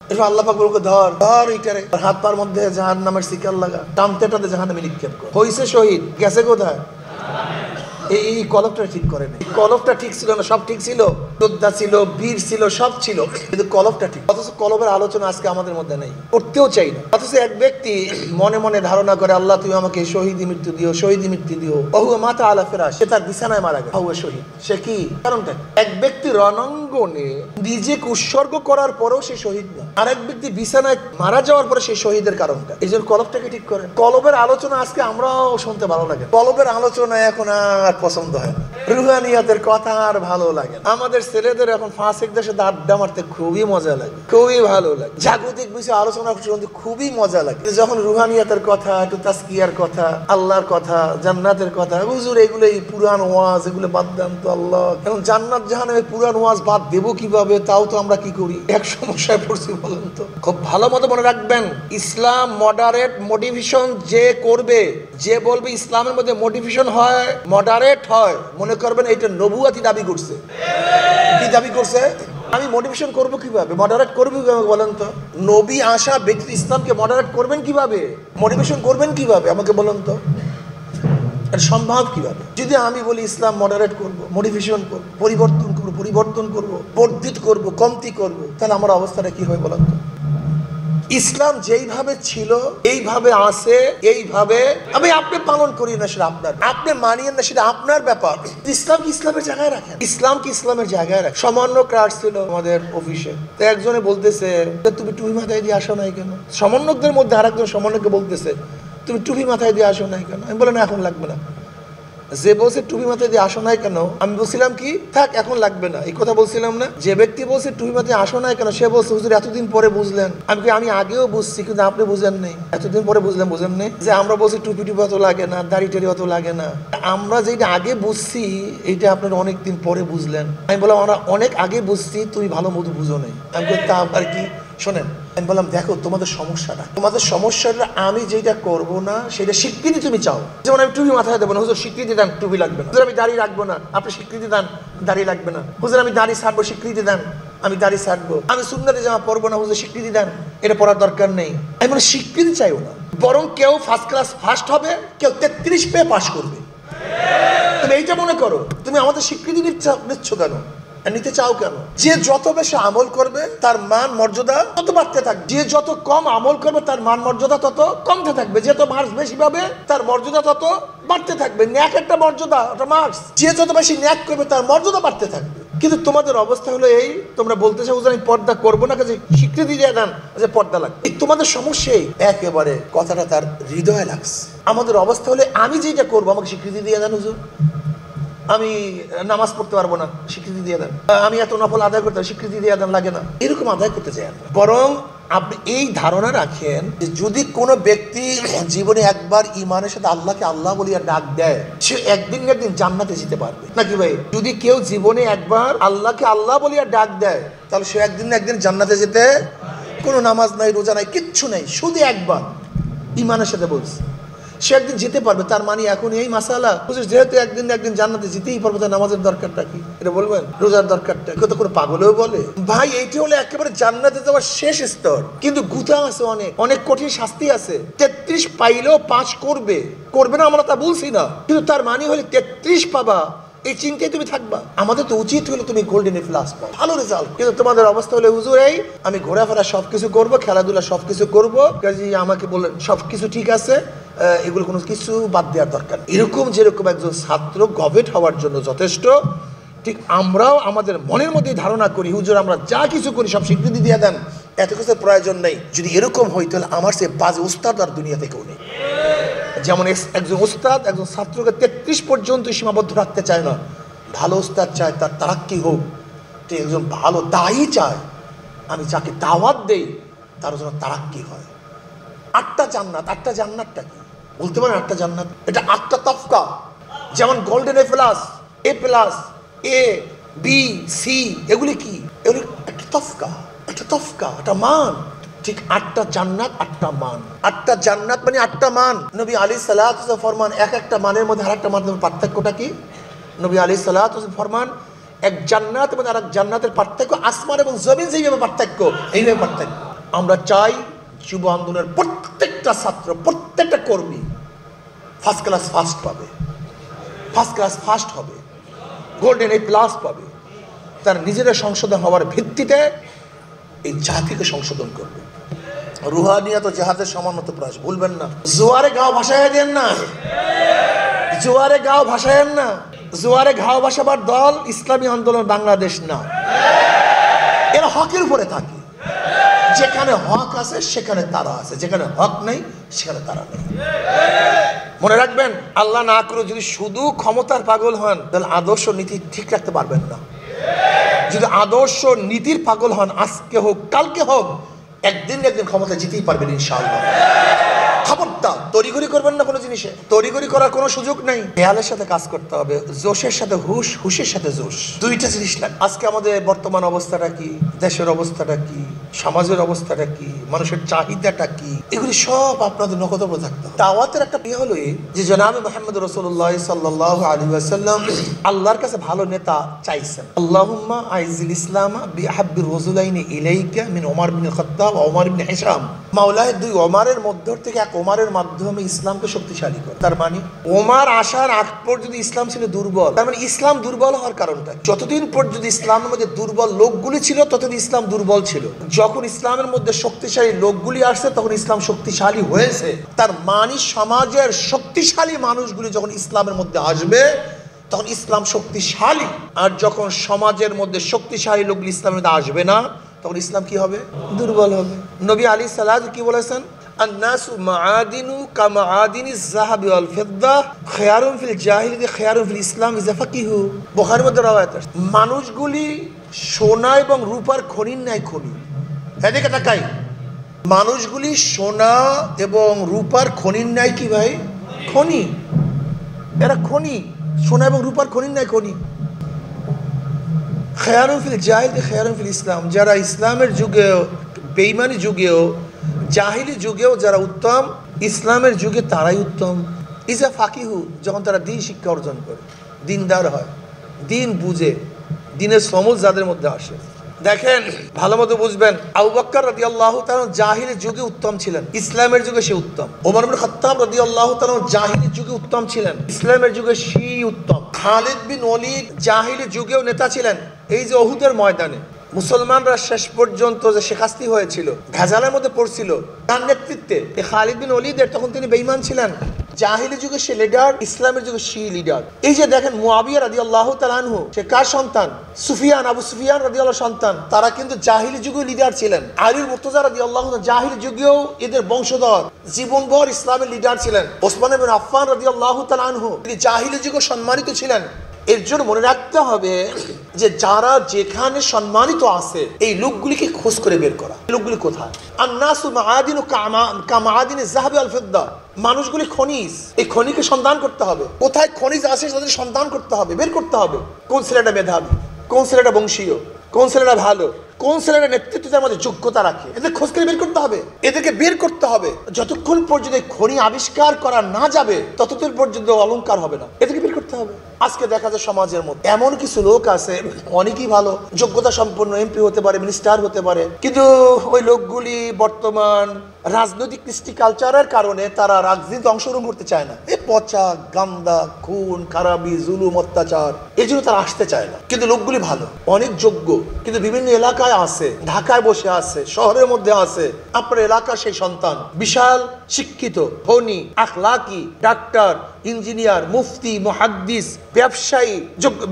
আল্লাহ পাক বলবে ধর ধর এইটারে হাত পার মধ্যে জাহান্নামের শিকার লাগা, টানতে টানতে জাহান্নামে নিক্ষেপ কর। হইছে শহীদ, গেছে কোথায়? এই কলবটা ঠিক করে নেই। কলবটা ঠিক ছিল না, সব ঠিক ছিল, যোদ্ধা ছিল, বীর ছিল, সব ছিল, কিন্তু কলবটা ঠিক। অথচ কলবের আলোচনা আজকে আমাদের মধ্যে নেই, করতেও চাই না। অথচ এক ব্যক্তি মনে মনে ধারণা করে আল্লাহ তুমি আমাকে শহীদ মৃত্যু দিও, শহীদ মৃত্যু দিও। বহু মাথা আলা ফেরাস, সে তার বিছানায় মারা গেল, বহু শহীদ। সে কি কারণটা? এক ব্যক্তি রণাঙ্গনে নিজেকে উৎসর্গ করার পরেও সে শহীদ না, আর এক ব্যক্তি বিছানায় মারা যাওয়ার পরে সেই শহীদের কারণটা। এই জন্য কলবটাকে ঠিক করে। কলবের আলোচনা আজকে আমরাও শুনতে ভালো লাগে, কলবের আলোচনা এখন আর পছন্দ হয় না, রুহানিয়াতের কথা আর ভালো লাগে না। আমাদের ছেলেদের এখন ফাঁসিকদের সাথে আড্ডা মারতে খুবই মজা লাগে, খুবই ভালো লাগে, জাগতিক বিষয়ে আলোচনা শুনতে খুবই মজা লাগে। যখন রুহানিয়াতের কথা, একটু তাসকিয়ার কথা, আল্লাহর কথা, জান্নাতের কথা, হুজুর এগুলো এই পুরান ওয়াজ এগুলো বাদ দেন তো আল্লাহ, এখন জান্নাত জাহান্নামের পুরান ওয়াজ বাদ দেবো কিভাবে? তাও তো আমরা কি করি, এক সমস্যায় পড়ছি বলেন তো। খুব ভালো মতো মনে রাখবেন, ইসলাম মডারেট মোটিভেশন যে করবে, যে বলবে ইসলামের মধ্যে মোটিভেশন হয়, মডারেট হয়, মনে করবেন এটা নবুয়াতি দাবি করছে। কি দাবি করছে? আমি মোটিভেশন করবো কিভাবে, মডারেট করবো কিভাবে বলেন তো? নবী আসা ব্যক্তি ইসলামকে মডারেট করবেন কিভাবে, মোটিভেশন করবেন কিভাবে আমাকে বলেন তো? সম্ভব কিভাবে? যদি আমি বলি ইসলাম মডারেট করব, মোটিভেশন করব, পরিবর্তন করব, বর্ধিত করব, কমতি করব, তাহলে আমার অবস্থাটা কি হয় বলেন তো? ইসলাম যেইভাবে ছিল এইভাবে আছে, এইভাবে আপনি পালন করি না সেটা আপনার, আপনি মানিয়েন না সেটা আপনার ব্যাপার। ইসলাম কি ইসলামের জায়গায় রাখেন, ইসলাম কি ইসলামের জায়গায় রাখেন। সমন্বয়ক আসছিল আমাদের অফিসে, তো একজনে বলতেছে তুমি টুপি মাথায় দিয়ে আসো নাই কেন? সমন্বয়কদের মধ্যে আর একজন সমন্বয়কে বলতেছে তুমি টুপি মাথায় দিয়ে আসো নাই কেন? আমি বলে না এখন লাগবে না। যে বলছে টুপি মাথায় দিয়ে আসো নাই কেন, আমি বলছিলাম কি থাক এখন লাগবে না, এই কথা বলছিলাম না। যে ব্যক্তি বলছে টুপি মাথায় আসো নাই কেন, সে বলছে হুজুর এতদিন পরে বুঝলেন। আমি আগেও বুঝছি কিন্তু আপনি বুঝেন নেই, এতদিন পরে বুঝলেন, বুঝেন নেই যে আমরা বলছি টুপি অত লাগে না, দাড়ি টাড়ি অত লাগে না। আমরা যেটা আগে বুঝছি এইটা আপনারা অনেকদিন পরে বুঝলেন। আমি বললাম আমরা অনেক আগে বুঝছি, তুমি ভালো মতো বুঝো নাই। আমি বলছি তা আর কি, শোনেন। আমি বললাম দেখো তোমাদের সমস্যাটা আমি যেটা করব না সেটা স্বীকৃতি তুমি চাও। যেমন আমি টুপি মাথায় দেবো না, হুজুর স্বীকৃতি দেন টুপি লাগবে না। হুজুর আমি দাড়ি রাখবো না, আপনি স্বীকৃতি দেন দাড়ি লাগবে না। হুজুর আমি দাড়ি ছাড়বো, স্বীকৃতি দেন আমি দাড়ি ছাড়বো। আমি সুন্নতে জামা পরবো না, হুজুর স্বীকৃতি দেন এটা পড়ার দরকার নেই। আমি মানে স্বীকৃতি চাইও না, বরং কেউ ফার্স্ট ক্লাস ফার্স্ট হবে, কেউ 33 পেয়ে পাশ করবে। তুমি এইটা মনে করো, তুমি আমাদের স্বীকৃতি নিচ্ছ কেন, নিতে চাও কেন? যে যত বেশি আমল করবে তার মান মর্যাদা তত বাড়তে থাকবে, যে যত কম আমল করবে তার মান মর্যাদা তত কমতে থাকবে, যে যত মার্কস বেশি পাবে তার মর্যাদা তত বাড়তে থাকবে। ন্যাক একটা মর্যাদা, ওটা মার্কস। যে যত বেশি ন্যাক করবে তার মর্যাদা বাড়তে থাকবে। কিন্তু তোমাদের অবস্থা হলো এই, তোমরা বলতে চাও যে আমি পর্দা করবো না, কাজে স্বীকৃতি দিয়ে দেন যে পর্দা লাগবে। তোমাদের সমস্যাই একেবারে কথাটা তার হৃদয়ে লাগছে। আমাদের অবস্থা হলে আমি যেটা করবো আমাকে স্বীকৃতি দিয়ে দেন হুজুর, আমি নামাজ পড়তে পারবো না স্বীকৃতি দিয়ে দেন, আমি এত নফল আদায় করতে স্বীকৃতি দিয়ে দেন, লাগে না, এরকম আদায় করতে চাই। বরং আপনি এই ধারণা রাখেন যে যদি কোনো ব্যক্তি জীবনে একবার ইমানের সাথে আল্লাহকে আল্লাহ বলিয়া ডাক দেয়, সে একদিন না একদিন জান্নাতে যেতে পারবে, নাকি ভাই? যদি কেউ জীবনে একবার আল্লাহকে আল্লাহ বলিয়া ডাক দেয় তাহলে সে একদিন না একদিন জান্নাতে যেতে, কোনো নামাজ নাই, রোজা নাই, কিচ্ছু নেই, শুধু একবার ইমানের সাথে বলছে সে একদিন যেতে পারবে। তার মানে এখন এই মাসালা যেহেতু একদিন একদিন জান্নাতে যেতেই পারবে, তার নামাজের দরকারটা কি এটা বলবেন, রোজার দরকারটা কেউ তো কোনো পাগলেও বলে। ভাই এইটা হলো একেবারে জান্নাতে যাওয়ার শেষ স্তর, কিন্তু গুথা আছে, অনেক অনেক কঠিন শাস্তি আছে। 33 পাইলেও পাস করবে না আমরা তা বলছি না, কিন্তু তার মানে হলে 33 পাবা এই চিন্তায় তুমি থাকবা। আমাদের তো উচিত হলো তুমি গোল্ডেন প্লাস পাও, ভালো রেজাল্ট। কিন্তু তোমাদের অবস্থা হলে হুজুর এই আমি ঘোরাফেরা সবকিছু করবো, খেলাধুলা সবকিছু করবো, কাজে আমাকে বললেন সবকিছু ঠিক আছে, এগুলো কোনো কিছু বাদ দেওয়ার দরকার। এরকম যেরকম একজন ছাত্র গভর্নমেন্ট হওয়ার জন্য যথেষ্ট, ঠিক আমরাও আমাদের মনের মধ্যে ধারণা করি হুজুর আমরা যা কিছু করি সব স্বীকৃতি দিয়ে দেন, এত কিছুর প্রয়োজন নেই। যদি এরকম হই তাহলে আমার সে বাজে উস্তাদ আর দুনিয়া থেকেও নেই। যেমন একজন উস্তাদ একজন ছাত্রকে 33 পর্যন্ত সীমাবদ্ধ রাখতে চায় না, ভালো উস্তাদ চায় তার তারাক্কি হোক। তো একজন ভালো দায়ী চায় আমি যাকে দাওয়াত দেই তার জন্য তারাক্কি হয়। 8টা জান্নাত, 8টা জান্নাতটা কি বলতে পারেন? 8টা জান্নাত এটা 8টা তফকা, যেমন golden A plus, A plus, A B C, এগুলি কি? এগুলি একটা তফকা, একটা মান। ঠিক 8টা জান্নাত, 8টা মান। 8টা জান্নাত মানে 8টা মান। নবী আলাইহিস সালাতু ফরমান এক একটা মানের মধ্যে আরেকটা মানের পার্থক্যটা কি? নবী আলাইহিস সালাতু ফরমান এক জান্নাত এবং আরেক জান্নাতের পার্থক্য আসমান এবং জমিন যেইভাবে পার্থক্য, এইভাবে পার্থক্য। আমরা চাই যুব আন্দোলনের প্রত্যেকটা ছাত্র, প্রত্যেকটা কর্মী ফার্স্ট ক্লাস ফার্স্ট পাবে, ফার্স্ট ক্লাস ফার্স্ট হবে, গোল্ডেন A+ পাবে। তার নিজেরা সংশোধন হওয়ার ভিত্তিতে এই জাতিকে সংশোধন করবে। রুহানিয়াত ও জিহাদের সমন্বিত প্রয়াস ভুলবেন না। জোয়ারে গাও ভাসায় দেন না, জোয়ারে গাও ভাসায়েন না। জোয়ারে গাও ভাসাবার দল ইসলামী আন্দোলন বাংলাদেশ না। এরা হকের উপরে থাকে, যেখানে হক আছে সেখানে তারা আছে, যেখানে হক নেই সেখানে তারা নেই। মনে রাখবেন, আল্লাহ না করে যদি শুধু ক্ষমতার পাগল হন তাহলে আদর্শ নীতি ঠিক রাখতে পারবেন না। যদি আদর্শ নীতির পাগল হন, আজকে হোক কালকে হোক, একদিন ক্ষমতা জিতেই পারবেন ইনশাআল্লাহ। খবরদার তড়িঘড়ি করবেন না কোনো জিনিসে, তড়িঘড়ি করার কোনো সুযোগ নেই। খেয়ালের সাথে কাজ করতে হবে, জোশের সাথে হুশ, হুশের সাথে জোশ, দুইটা জিনিস লাগে। আজকে আমাদের বর্তমান অবস্থাটা কি, দেশের অবস্থাটা কি, সমাজের অবস্থাটা কি, মানুষের চাহিদাটা কি, এগুলি সব আপনাদের নখদর্প থাকতে হবে। দাওয়াতের একটা বিয়ে হলো যে জনাবে মুহাম্মদ রাসূলুল্লাহ সাল্লাল্লাহু আলাইহি ওয়াসাল্লাম আল্লাহর কাছে ভালো নেতা চাইছেন। আল্লাহুম্মা আইজিল ইসলামা বিআহাব্বির রাসূলাইনি ইলাইকা মিন ওমর বিন খাত্তাব ওয়া ওমর বিন হিশাম। মাওলায় দুই ওমরের মধ্য থেকে এক ওমরের মাধ্যমে ইসলামকে শক্তিশালী করে। তার মানে ওমর আসার আগ পর্যন্ত ইসলাম ছিল দুর্বল। তার মানে ইসলাম দুর্বল হওয়ার কারণটা, যতদিন পর্যন্ত ইসলামের মধ্যে দুর্বল লোকগুলি ছিল ততদিন ইসলাম দুর্বল ছিল। যখন ইসলামের মধ্যে শক্তিশালী লোকগুলি আসছে তখন ইসলাম শক্তিশালী হয়েছে। তার মানে সমাজের শক্তিশালী মানুষগুলি যখন ইসলামের মধ্যে আসবে তখন ইসলাম শক্তিশালী। আর যখন সমাজের মধ্যে শক্তিশালী লোকগুলি ইসলামের মধ্যে আসবে না তখন ইসলাম কি হবে? দুর্বল হবে। নবী আলাইহিস সালাম কি বলেছেন? আন-নাসু মাআদিনু কামাআদিনিজ যাহাবি ওয়াল ফিদ্দা খায়রুন ফিল জাহিলিয়াতি খায়রুন ফিল ইসলাম ইযা ফাকিহু। বুখারীর মধ্যে রওয়ায়াত আছে, মানুষগুলি সোনা এবং রূপার খনির ন্যায় খনি। এদিকে তাকাই, মানুষগুলি সোনা এবং রূপার খনির ন্যায় কি ভাই? খনি। এরা খনি, সোনা এবং রূপার খনির ন্যায় খনি। খায়রুন ফিল জাহিলিয়াতি খায়রুন ফিল ইসলাম, যারা ইসলামের যুগেও, বেঈমানি যুগেও, জাহিলি যুগেও যারা উত্তম, ইসলামের যুগে তারাই উত্তম। ইজা ফাকিহু, যখন তারা দিন শিক্ষা অর্জন করে, দিনদার হয়, দিন বুঝে, দিনের সমজ যাদের মধ্যে আসে। দেখেন, ভালো মতো বুঝবেন, আবু বকর রাদিয়াল্লাহু তাআলা জাহিলি যুগে উত্তম ছিলেন, ইসলামের যুগে সে উত্তম। ওমর ইবনে খাত্তাব রাদিয়াল্লাহু তাআলা জাহিলি যুগে উত্তম ছিলেন, ইসলামের যুগে সে উত্তম। খালিদ বিন ওয়ালিদ জাহিলি যুগেও নেতা ছিলেন। এই যে উহুদের ময়দানে মুসলমানরা শেষ পর্যন্ত যে শেখাস্তি হয়েছিল, ভেজালের মধ্যে পড়ছিল, তার নেতৃত্বে খালিদ বিন ওয়ালিদের, তখন তিনি বেঈমান ছিলেন। জাহিলি যুগে সে লিডার, ইসলামের যুগে সে লিডার। এই যে দেখেন মুআবিয়া রাদিয়াল্লাহু তাআলা আনহু, সে কার সন্তান? সুফিয়ান, আবু সুফিয়ান রাদিয়াল্লাহু সন্তান। তারা কিন্তু জাহিলি যুগে লিডার ছিলেন। আলী মুর্তজা রাদিয়াল্লাহু জাহিলি যুগেও এদের বংশধর, জীবনভর ইসলামের লিডার ছিলেন। ওসমান ইবনে আফফান রাদিয়াল্লাহু তাআলা আনহু, তিনি জাহিলি যুগে সম্মানিত ছিলেন। এর জন্য মনে রাখতে হবে যে যারা যেখানে সম্মানিত আছে এই লোকগুলিকে খোঁজ করে বের করা। লোকগুলি কোথায়? আন-নাসু মাআদিনু কামাআদিনিজ যাহাবি ওয়াল ফিদ্দা, মানুষগুলি খনিজ, এই খনিকে সন্ধান করতে হবে। কোথায় খনিজ আছে তাদের সন্ধান করতে হবে, বের করতে হবে। কোন ছেলেটা মেধাবী, কোন ছেলেটা বংশীয়, কোন ছেলেটা ভালো, কোন ছেলেটা নেতৃত্বের মধ্যে যোগ্যতা রাখে, এদের খোঁজ করে বের করতে হবে, এদেরকে বের করতে হবে। যতক্ষণ পর্যন্ত খনি আবিষ্কার করা না যাবে ততক্ষণ পর্যন্ত অলংকার হবে না, এদেরকে বের করতে হবে। আজকে দেখা যায় সমাজের মধ্যে এমন কিছু লোক আছে, অনেকই ভালো, যোগ্যতা সম্পন্ন, এমপি হতে পারে, মিনিস্টার হতে পারে, কিন্তু ওই লোকগুলি বর্তমান রাজনৈতিক কৃষ্টি কালচারের কারণে তারা রাজনীতিতে অংশগ্রহণ করতে চায় না। এই পচা, গান্দা, খুন খারাপি, জুলুম, অত্যাচার, এই জন্য তারা আসতে চায় না। কিন্তু লোকগুলি ভালো, অনেক যোগ্য, কিন্তু বিভিন্ন এলাকায় আছে, ঢাকায় বসে আছে, শহরের মধ্যে আছে। আপনার এলাকার সেই সন্তান বিশাল শিক্ষিত, ধনী, আখলাকি, ডাক্তার, ইঞ্জিনিয়ার, মুফতি, মুহাদ্দিস, ব্যবসায়ী,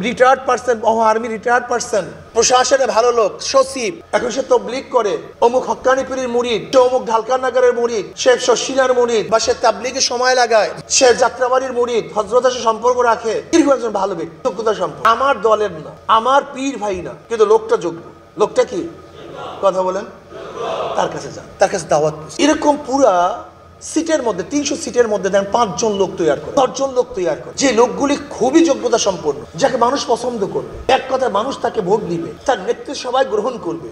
retired person, army retired person, প্রশাসনে ভালো লোক, সচিব, এখন সে তবলিগ করে, অমুক হক্কানি পীরের মুরিদ, সে অমুক ঢালকানগরের মুরিদ, সে শশিনার মুরিদ, বা সে তাবলিগে সময় লাগায়, সে যাত্রাবাড়ির মুরিদ, হযরতের সাথে সম্পর্ক রাখে, এরকম একজন ভালো ব্যক্তি, যোগ্যতা সম্পন্ন, আমার দলের না, আমার পীর ভাই না, কিন্তু লোকটা যোগ্য। লোকটা কি? কথা বলেন, তার কাছে যান, তার কাছে দাওয়াত। এরকম পুরা সিটের মধ্যে 300 সিটের মধ্যে দেন 5 জন লোক তৈরি করে, 10 জন লোক তৈরি করে, যে লোকগুলি খুবই যোগ্যতা সম্পন্ন, যাকে মানুষ পছন্দ করবে, এক কথায় মানুষ তাকে ভোট দিবে, তার নেতৃত্ব সবাই গ্রহণ করবে।